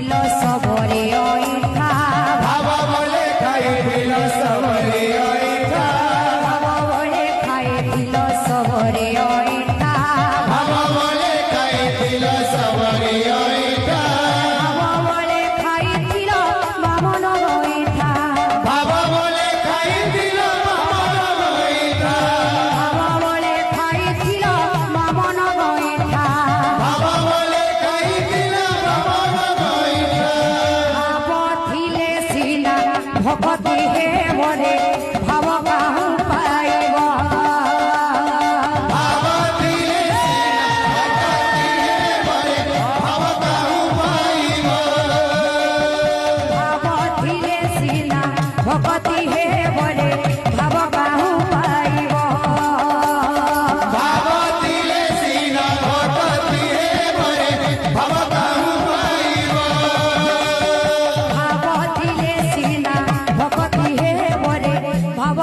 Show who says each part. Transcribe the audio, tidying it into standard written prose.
Speaker 1: খাইছিল সবরে অইঠা
Speaker 2: বাবা বলে খাইছিল সবরে অইঠা
Speaker 1: বাবা বলে খাইছিল সবরে অইঠা
Speaker 2: বাবা বলে খাইছিল সবরে অইঠা
Speaker 1: বাবা বলে খাইছিল বামন অইঠা
Speaker 2: বাবা বলে খাইছিল বামন অইঠা
Speaker 1: বাবা বলে খাইছিল বামন অইঠা
Speaker 2: বাবা বলে খাইছিল বামন অইঠা
Speaker 1: পথিলে সিনা ভকতি হে মরে ভাব কাহু পাইব
Speaker 2: বাবা দিলে
Speaker 1: পথিলে সিনা ভকতি হে মরে ভাব কাহু পাইব
Speaker 2: বাবা দিলে সিনা ভকতি হে মরে বাবা কাহু পাইব
Speaker 1: পথিলে সিনা ভকতি হে মরে ভাব